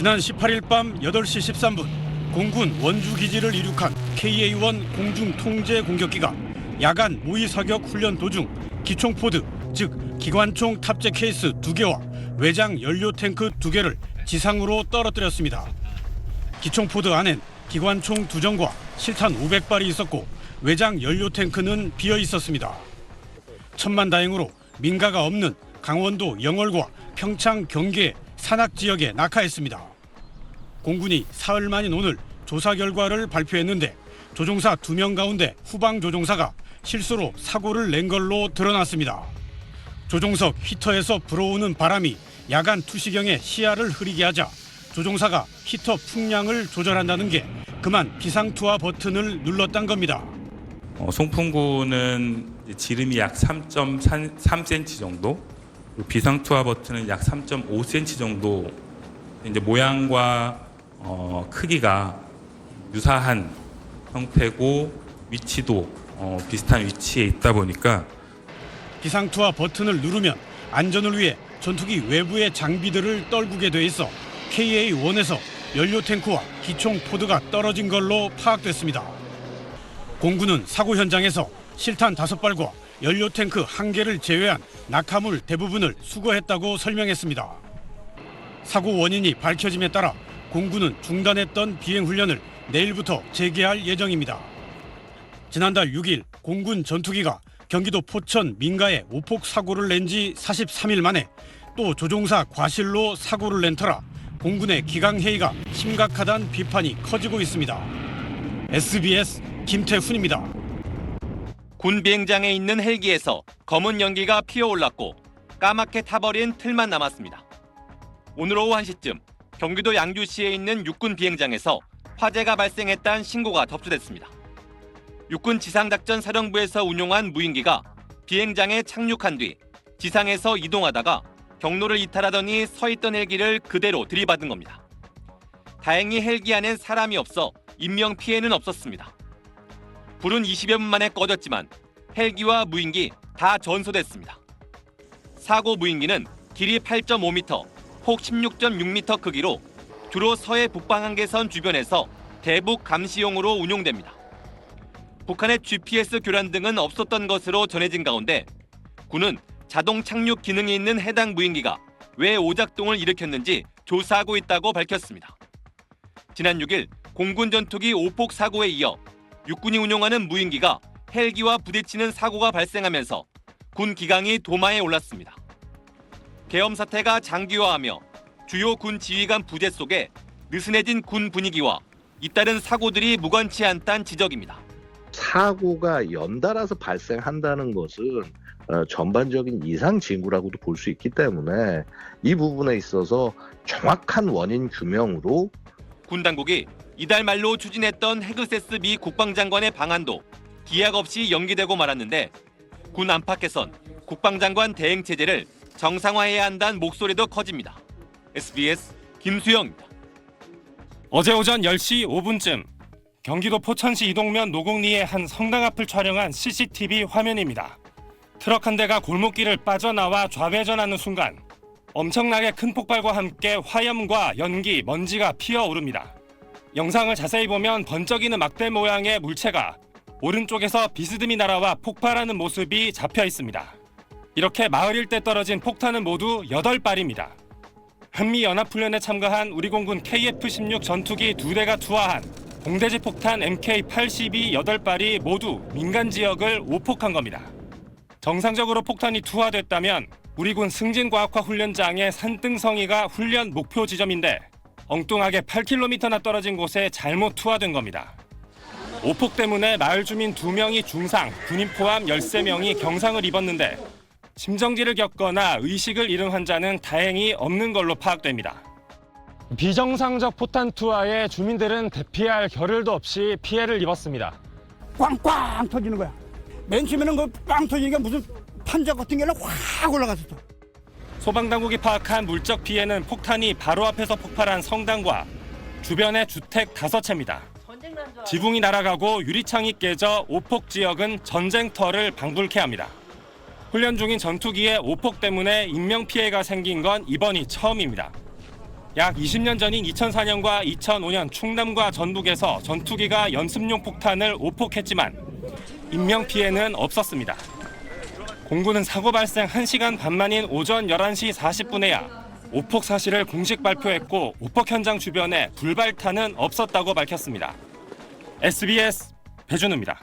지난 18일 밤 8시 13분 공군 원주기지를 이륙한 KA-1 공중통제 공격기가 야간 모의사격 훈련 도중 기총포드, 즉 기관총 탑재 케이스 2개와 외장 연료 탱크 2개를 지상으로 떨어뜨렸습니다. 기총포드 안엔 기관총 2정과 실탄 500발이 있었고 외장 연료 탱크는 비어 있었습니다. 천만다행으로 민가가 없는 강원도 영월과 평창 경계 산악 지역에 낙하했습니다. 공군이 사흘 만인 오늘 조사 결과를 발표했는데 조종사 2명 가운데 후방 조종사가 실수로 사고를 낸 걸로 드러났습니다. 조종석 히터에서 불어오는 바람이 야간 투시경에 시야를 흐리게 하자 조종사가 히터 풍량을 조절한다는 게 그만 비상투하 버튼을 눌렀단 겁니다. 송풍구는 지름이 약 3.3cm 정도, 비상투하 버튼은 약 3.5cm 정도 이제 모양과 크기가 유사한 형태고 위치도 비슷한 위치에 있다 보니까 비상투하 버튼을 누르면 안전을 위해 전투기 외부의 장비들을 떨구게 돼 있어 KA-1에서 연료 탱크와 기총 포드가 떨어진 걸로 파악됐습니다. 공군은 사고 현장에서 실탄 5발과 연료 탱크 1개를 제외한 낙하물 대부분을 수거했다고 설명했습니다. 사고 원인이 밝혀짐에 따라 공군은 중단했던 비행 훈련을 내일부터 재개할 예정입니다. 지난달 6일 공군 전투기가 경기도 포천 민가에 오폭 사고를 낸 지 43일 만에 또 조종사 과실로 사고를 낸 터라 공군의 기강해이가 심각하다는 비판이 커지고 있습니다. SBS 김태훈입니다. 군 비행장에 있는 헬기에서 검은 연기가 피어올랐고 까맣게 타버린 틀만 남았습니다. 오늘 오후 1시쯤 경기도 양주시에 있는 육군 비행장에서 화재가 발생했다는 신고가 접수됐습니다. 육군 지상작전사령부에서 운용한 무인기가 비행장에 착륙한 뒤 지상에서 이동하다가 경로를 이탈하더니 서 있던 헬기를 그대로 들이받은 겁니다. 다행히 헬기 안엔 사람이 없어 인명 피해는 없었습니다. 불은 20여 분 만에 꺼졌지만 헬기와 무인기 다 전소됐습니다. 사고 무인기는 길이 8.5m, 폭 16.6m 크기로 주로 서해 북방한계선 주변에서 대북 감시용으로 운용됩니다. 북한의 GPS 교란 등은 없었던 것으로 전해진 가운데 군은 자동 착륙 기능이 있는 해당 무인기가 왜 오작동을 일으켰는지 조사하고 있다고 밝혔습니다. 지난 6일 공군 전투기 오폭 사고에 이어 육군이 운용하는 무인기가 헬기와 부딪히는 사고가 발생하면서 군 기강이 도마에 올랐습니다. 계엄 사태가 장기화하며 주요 군 지휘관 부재 속에 느슨해진 군 분위기와 잇따른 사고들이 무관치 않다는 지적입니다. 사고가 연달아서 발생한다는 것은 전반적인 이상 징후라고도 볼 수 있기 때문에 이 부분에 있어서 정확한 원인 규명으로 군 당국이 이달 말로 추진했던 헤그세스 미 국방장관의 방안도 기약 없이 연기되고 말았는데 군 안팎에선 국방장관 대행 체제를 정상화해야 한다는 목소리도 커집니다. SBS 김수영입니다. 어제 오전 10시 5분쯤 경기도 포천시 이동면 노곡리의 한 성당 앞을 촬영한 CCTV 화면입니다. 트럭 한 대가 골목길을 빠져나와 좌회전하는 순간 엄청나게 큰 폭발과 함께 화염과 연기, 먼지가 피어오릅니다. 영상을 자세히 보면 번쩍이는 막대 모양의 물체가 오른쪽에서 비스듬히 날아와 폭발하는 모습이 잡혀 있습니다. 이렇게 마을 일대 떨어진 폭탄은 모두 8발입니다. 한미연합훈련에 참가한 우리 공군 KF-16 전투기 2대가 투하한 공대지 폭탄 MK-82 8발이 모두 민간 지역을 오폭한 겁니다. 정상적으로 폭탄이 투하됐다면 우리 군 승진과학화 훈련장의 산등성이가 훈련 목표 지점인데 엉뚱하게 8km나 떨어진 곳에 잘못 투하된 겁니다. 오폭 때문에 마을 주민 2명이 중상, 군인 포함 13명이 경상을 입었는데 심정지를 겪거나 의식을 잃은 환자는 다행히 없는 걸로 파악됩니다. 비정상적 포탄 투하에 주민들은 대피할 겨를도 없이 피해를 입었습니다. 꽝꽝 터지는 거야. 맨 처음에는 그 빵 터지니까 무슨 판자 같은 게 확 올라갔었어. 소방당국이 파악한 물적 피해는 폭탄이 바로 앞에서 폭발한 성당과 주변의 주택 5채입니다. 지붕이 날아가고 유리창이 깨져 오폭 지역은 전쟁터를 방불케 합니다. 훈련 중인 전투기의 오폭 때문에 인명피해가 생긴 건 이번이 처음입니다. 약 20년 전인 2004년과 2005년 충남과 전북에서 전투기가 연습용 폭탄을 오폭했지만 인명피해는 없었습니다. 공군은 사고 발생 1시간 반 만인 오전 11시 40분에야 오폭 사실을 공식 발표했고 오폭 현장 주변에 불발탄은 없었다고 밝혔습니다. SBS 배준우입니다.